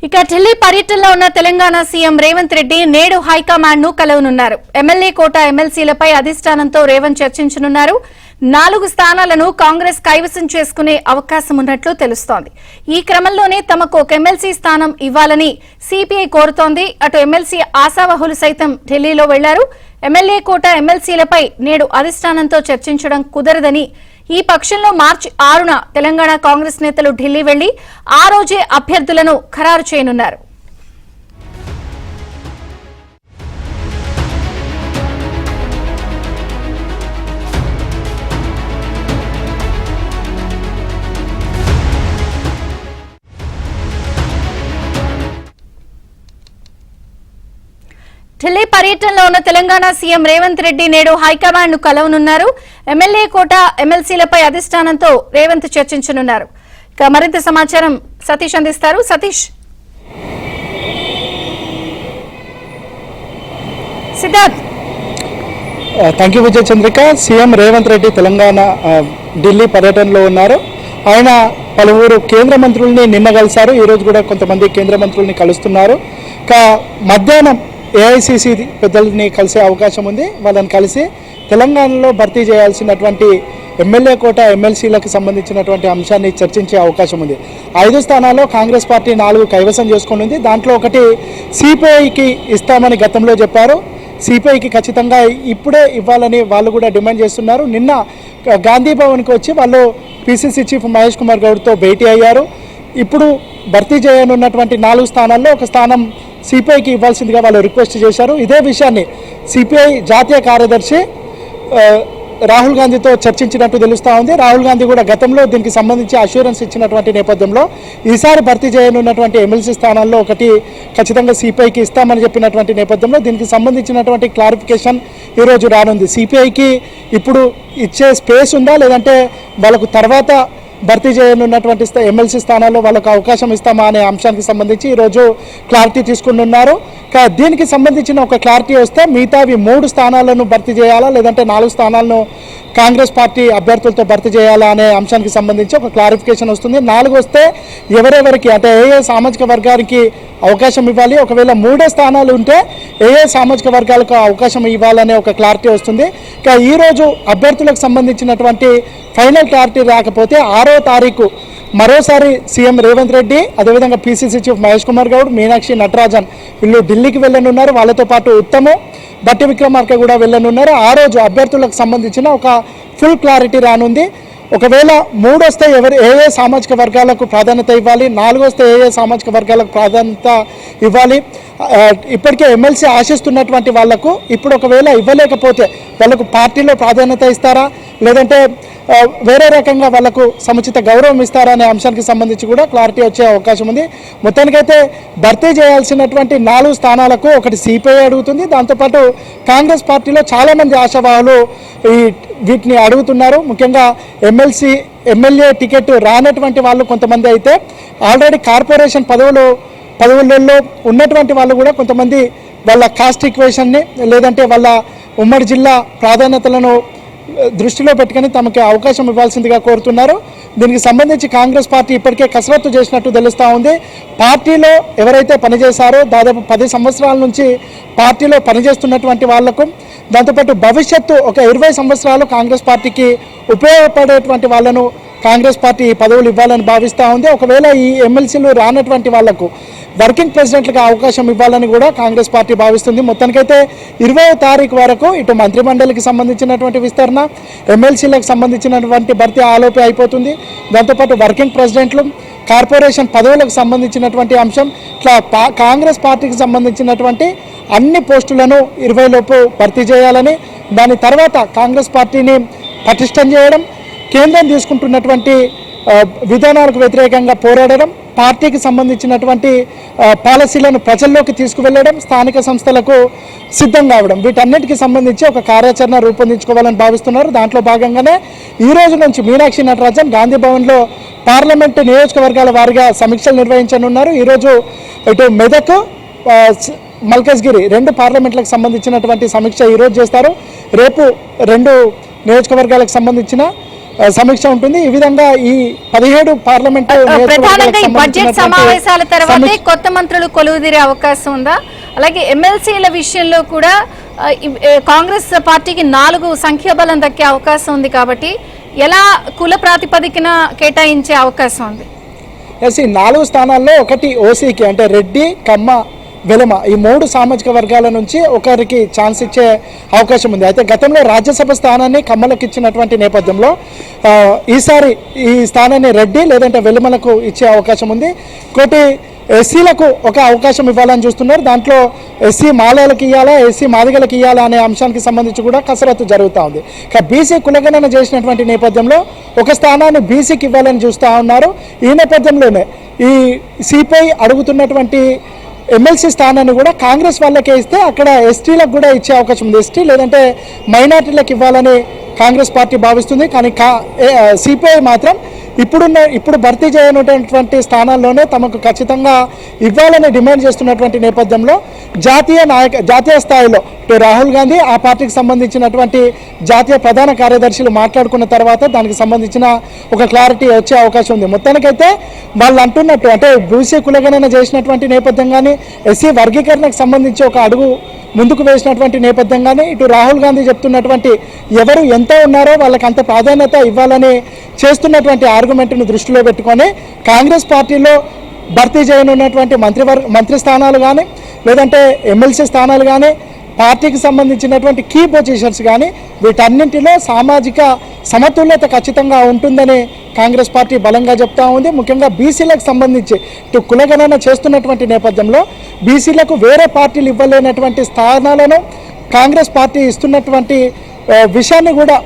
ఇక ఢిల్లీ పర్యటనలో ఉన్న తెలంగాణ సీఎం రేవంత్ రెడ్డి నేడు హైకమాండ్ ను కలవనున్నారు. ఎమ్మెల్యే కోటా ఎమ్మెల్సీలపై అధిష్టానంతో రేవంత్ చర్చించనున్నారు. 4 స్థానాలను కాంగ్రెస్ కైవసం చేసుకునే అవకాశం ఉన్నట్లు తెలుస్తోంది. ఈ క్రమంలోనే తమకు ఒక ఎమ్మెల్సీ స్థానం ఇవ్వాలని సిపిఐ కోరుతోంది. అటు ఎమ్మెల్సీ ఆశావహులు సైతం ఢిల్లీలో వెళ్లారు. ఎమ్మెల్యే కోటా ఎమ్మెల్సీలపై నేడు అధిష్టానంతో చర్చించడం కుదరదని, ఈ పక్షంలో మార్చి 6న తెలంగాణ కాంగ్రెస్ నేతలు ఢిల్లీ వెళ్లి ఆ రోజే అభ్యర్థులను ఖరారు చేయనున్నారు. ఢిల్లీ పర్యటనలో ఉన్న తెలంగాణ సీఎం రేవంత్ రెడ్డి నేడు హైకమాండ్ ను కలవనున్నారు. ఎమ్మెల్యే కోటా ఎమ్మెల్సీలపై అధిష్టానంతో రేవంత్ చర్చించనున్నారు. ఇక మరింత సమాచారం సతీష్ అందిస్తారు. Satish. Siddharth. Thank you Vijaya Chandrika. CM Revanth Reddy Telangana Delhi పర్యటనలో ఉన్నారు. ఆయన పలువురు కేంద్ర మంత్రుల్ని నిన్న కలిశారు. ఈరోజు కూడా కొంతమంది కేంద్ర మంత్రుల్ని కలుస్తున్నారు. మధ్యాహ్నం ఏఐసిసి పెద్దల్ని కలిసే అవకాశం ఉంది. వాళ్ళని కలిసి తెలంగాణలో భర్తీ చేయాల్సినటువంటి ఎమ్మెల్యే కోటా ఎమ్మెల్సీలకు సంబంధించినటువంటి అంశాన్ని చర్చించే అవకాశం ఉంది. 5 స్థానాల్లో కాంగ్రెస్ పార్టీ 4 కైవసం చేసుకుని ఉంది. దాంట్లో ఒకటి సిపిఐకి ఇస్తామని గతంలో చెప్పారు. సిపిఐకి ఖచ్చితంగా ఇప్పుడే ఇవ్వాలని వాళ్ళు కూడా డిమాండ్ చేస్తున్నారు. నిన్న గాంధీ భవన్కి వచ్చి వాళ్ళు పిసిసి చీఫ్ మహేష్ కుమార్ గౌడ్తో భేటీ అయ్యారు. ఇప్పుడు భర్తీ చేయనున్నటువంటి 4 స్థానాల్లో ఒక స్థానం సిపిఐకి ఇవ్వాల్సిందిగా వాళ్ళు రిక్వెస్ట్ చేశారు. ఇదే విషయాన్ని సిపిఐ జాతీయ కార్యదర్శి రాహుల్ గాంధీతో చర్చించినట్టు తెలుస్తూ ఉంది. రాహుల్ గాంధీ కూడా గతంలో దీనికి సంబంధించి అష్యూరెన్స్ ఇచ్చినటువంటి నేపథ్యంలో ఈసారి భర్తీ చేయనున్నటువంటి ఎమ్మెల్సీ స్థానాల్లో ఒకటి ఖచ్చితంగా సిపిఐకి ఇస్తామని చెప్పినటువంటి నేపథ్యంలో దీనికి సంబంధించినటువంటి క్లారిఫికేషన్ ఈరోజు రానుంది. సిపిఐకి ఇప్పుడు ఇచ్చే స్పేస్ ఉందా, లేదంటే వాళ్ళకు తర్వాత భర్తీ చేయనున్నటువంటి ఎమ్మెల్సీ స్థానాల్లో వాళ్ళకు అవకాశం ఇస్తామా అనే అంశానికి సంబంధించి ఈరోజు క్లారిటీ తీసుకుంటున్నారు. దీనికి సంబంధించిన ఒక క్లారిటీ వస్తే మిగతావి 3 స్థానాలను భర్తీ చేయాలా, లేదంటే 4 స్థానాలను కాంగ్రెస్ పార్టీ అభ్యర్థులతో భర్తీ చేయాలా అనే అంశానికి సంబంధించి ఒక క్లారిఫికేషన్ వస్తుంది. 4 వస్తే ఎవరెవరికి, అంటే ఏ సామాజిక వర్గానికి అవకాశం ఇవ్వాలి, ఒకవేళ 3 స్థానాలు ఉంటే ఏ సామాజిక వర్గాలకు అవకాశం ఇవ్వాలనే ఒక క్లారిటీ వస్తుంది. ఈరోజు అభ్యర్థులకు సంబంధించినటువంటి ఫైనల్ క్లారిటీ రాకపోతే 6వ తారీఖు మరోసారి సీఎం రేవంత్ రెడ్డి, అదేవిధంగా పిసిసి చీఫ్ మహేష్ కుమార్ గౌడ్, మీనాక్షి నటరాజన్ వీళ్ళు ఢిల్లీకి వెళ్ళనున్నారు. వాళ్ళతో పాటు ఉత్తమ్, బట్టి విక్రమార్క కూడా వెళ్ళనున్నారు. ఆ రోజు అభ్యర్థులకు సంబంధించిన ఒక ఫుల్ క్లారిటీ రానుంది. ఒకవేళ 3 వస్తే ఏ సామాజిక వర్గాలకు ప్రాధాన్యత ఇవ్వాలి, 4 వస్తే ఏ సామాజిక వర్గాలకు ప్రాధాన్యత ఇవ్వాలి, ఇప్పటికే ఎమ్మెల్సీ ఆశిస్తున్నటువంటి వాళ్లకు ఇప్పుడు ఒకవేళ ఇవ్వలేకపోతే వాళ్ళకు పార్టీలో ప్రాధాన్యత ఇస్తారా, లేదంటే వేరే రకంగా వాళ్ళకు సముచిత గౌరవం ఇస్తారా అనే అంశానికి సంబంధించి కూడా క్లారిటీ వచ్చే అవకాశం ఉంది. మొత్తానికైతే భర్తీ చేయాల్సినటువంటి 4 స్థానాలకు ఒకటి సిపిఐ అడుగుతుంది. దాంతోపాటు కాంగ్రెస్ పార్టీలో చాలామంది ఆశావాహులు వీటిని అడుగుతున్నారు. ముఖ్యంగా ఎమ్మెల్యే టికెట్ రానటువంటి వాళ్ళు కొంతమంది అయితే ఆల్రెడీ కార్పొరేషన్ పదవులలో ఉన్నటువంటి వాళ్ళు కూడా కొంతమంది వాళ్ళ కాస్ట్ ఈక్వేషన్ని, లేదంటే వాళ్ళ ఉమ్మడి జిల్లా ప్రాధాన్యతలను దృష్టిలో పెట్టుకుని తమకి అవకాశం ఇవ్వాల్సిందిగా కోరుతున్నారు. దీనికి సంబంధించి కాంగ్రెస్ పార్టీ ఇప్పటికే కసరత్తు చేసినట్టు తెలుస్తూ ఉంది. పార్టీలో ఎవరైతే పనిచేశారో దాదాపు 10 సంవత్సరాల నుంచి పార్టీలో పనిచేస్తున్నటువంటి వాళ్లకు, దాంతోపాటు భవిష్యత్తు ఒక 20 సంవత్సరాలు కాంగ్రెస్ పార్టీకి ఉపయోగపడేటువంటి వాళ్ళను కాంగ్రెస్ పార్టీ పదవులు ఇవ్వాలని భావిస్తూ ఉంది. ఒకవేళ ఈ ఎమ్మెల్సీలు రానటువంటి వాళ్లకు వర్కింగ్ ప్రెసిడెంట్లకు అవకాశం ఇవ్వాలని కూడా కాంగ్రెస్ పార్టీ భావిస్తుంది. మొత్తానికైతే 20వ తారీఖు వరకు ఇటు మంత్రిమండలికి సంబంధించినటువంటి విస్తరణ, ఎమ్మెల్సీలకు సంబంధించినటువంటి భర్తీ ఆలోపే అయిపోతుంది. దాంతోపాటు వర్కింగ్ ప్రెసిడెంట్లు, కార్పొరేషన్ పదవులకు సంబంధించినటువంటి అంశం, ఇట్లా కాంగ్రెస్ పార్టీకి సంబంధించినటువంటి అన్ని పోస్టులను 20 లోపు భర్తీ చేయాలని, దాని తర్వాత కాంగ్రెస్ పార్టీని పటిష్టం చేయడం, కేంద్రం తీసుకుంటున్నటువంటి విధానాలకు వ్యతిరేకంగా పోరాడడం, పార్టీకి సంబంధించినటువంటి పాలసీలను ప్రజల్లోకి తీసుకువెళ్ళడం, స్థానిక సంస్థలకు సిద్ధం కావడం, వీటన్నిటికీ సంబంధించి ఒక కార్యాచరణ రూపొందించుకోవాలని భావిస్తున్నారు. దాంట్లో భాగంగానే ఈ రోజు నుంచి మీనాక్షి నటరాజన్ గాంధీ భవన్లో పార్లమెంటు నియోజకవర్గాల వారీగా సమీక్షలు నిర్వహించనున్నారు. ఈరోజు ఇటు మెదక్, మల్కజ్గిరి 2 పార్లమెంట్లకు సంబంధించినటువంటి సమీక్ష ఈరోజు చేస్తారు. రేపు 2 నియోజకవర్గాలకు సంబంధించిన సమీక్ష ఉంటుంది. ఈ విధంగా ఈ 17 పార్లమెంటు ప్రధానంగా ఈ బడ్జెట్ సమావేశాల తర్వాతే కొత్త మంత్రులు కొలువుదీరే అవకాశం ఉందా? అలాగే ఎమ్మెల్సీల విషయంలో కూడా కాంగ్రెస్ పార్టీకి 4 సంఖ్యాబలం దక్కే అవకాశం ఉంది కాబట్టి ఎలా కుల ప్రాతిపదికన కేటాయించే అవకాశం ఉంది? ఎస్, ఈ 4 స్థానాల్లో ఒకటి ఓసీకి అంటే రెడ్డి, కమ్మ, వెలమ ఈ 3 సామాజిక వర్గాల నుంచి ఒకరికి ఛాన్స్ ఇచ్చే అవకాశం ఉంది. అయితే గతంలో రాజ్యసభ స్థానాన్ని కమ్మలకు ఇచ్చినటువంటి నేపథ్యంలో ఈసారి ఈ స్థానాన్ని రెడ్డి లేదంటే వెలమలకు ఇచ్చే అవకాశం ఉంది. ఇంకోటి ఎస్సీలకు ఒక అవకాశం ఇవ్వాలని చూస్తున్నారు. దాంట్లో ఎస్సీ మాలలకు ఇవ్వాలా, ఎస్సీ మాదిగలకు ఇవ్వాలా అనే అంశానికి సంబంధించి కూడా కసరత్తు జరుగుతూ ఉంది. బీసీ కులగణన చేసినటువంటి నేపథ్యంలో ఒక స్థానాన్ని బీసీకి ఇవ్వాలని చూస్తూ ఉన్నారు. ఈ నేపథ్యంలోనే ఈ సిపిఐ అడుగుతున్నటువంటి ఎమ్మెల్సీ స్థానాన్ని కూడా కాంగ్రెస్ వాళ్ళకే ఇస్తే అక్కడ ఎస్టీలకు కూడా ఇచ్చే అవకాశం ఉంది. ఎస్టీ లేదంటే మైనార్టీలకు ఇవ్వాలని కాంగ్రెస్ పార్టీ భావిస్తుంది. కానీ సిపిఐ మాత్రం ఇప్పుడు భర్తీ చేయనటువంటి స్థానాల్లోనే తమకు ఖచ్చితంగా ఇవ్వాలని డిమాండ్ చేస్తున్నటువంటి నేపథ్యంలో జాతీయ స్థాయిలో రాహుల్ గాంధీ ఆ పార్టీకి సంబంధించినటువంటి జాతీయ ప్రధాన కార్యదర్శులు మాట్లాడుకున్న తర్వాత దానికి సంబంధించిన ఒక క్లారిటీ వచ్చే అవకాశం ఉంది. మొత్తానికైతే వాళ్ళు అంటున్నట్టు అంటే బీసీ కులగణన చేసినటువంటి నేపథ్యం కానీ ఎస్సీ వర్గీకరణకు సంబంధించి ఒక అడుగు ముందుకు వేసినటువంటి నేపథ్యంగానే ఇటు రాహుల్ గాంధీ చెప్తున్నటువంటి ఎవరు ఎంత ఉన్నారో వాళ్ళకి అంత ప్రాధాన్యత ఇవ్వాలని చేస్తున్నటువంటి ఆర్గ్యుమెంట్ను దృష్టిలో పెట్టుకొని కాంగ్రెస్ పార్టీలో భర్తీ చేయనున్నటువంటి మంత్రి స్థానాలు కానీ లేదంటే ఎమ్మెల్సీ స్థానాలు కానీ పార్టీకి సంబంధించినటువంటి కీ పొజిషన్స్ కానీ వీటన్నింటిలో సామాజిక సమతుల్యత ఖచ్చితంగా ఉంటుందని కాంగ్రెస్ పార్టీ బలంగా చెప్తా ఉంది. ముఖ్యంగా బీసీలకు సంబంధించి ఇటు కులగణన చేస్తున్నటువంటి నేపథ్యంలో బీసీలకు వేరే పార్టీలు ఇవ్వలేనటువంటి స్థానాలను కాంగ్రెస్ పార్టీ ఇస్తున్నటువంటి విషయాన్ని కూడా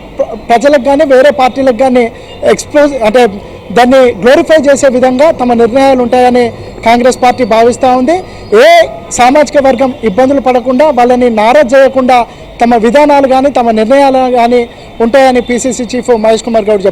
ప్రజలకు కానీ వేరే పార్టీలకు కానీ అంటే దాన్ని గ్లోరిఫై చేసే విధంగా తమ నిర్ణయాలు ఉంటాయని కాంగ్రెస్ పార్టీ భావిస్తూ ఉంది. ఏ సామాజిక వర్గం ఇబ్బందులు పడకుండా వాళ్ళని నారాజ్ చేయకుండా తమ విధానాలు కానీ తమ నిర్ణయాలు కానీ ఉంటాయని పిసిసి చీఫ్ మహేష్ కుమార్ గౌడ్ చెప్పారు.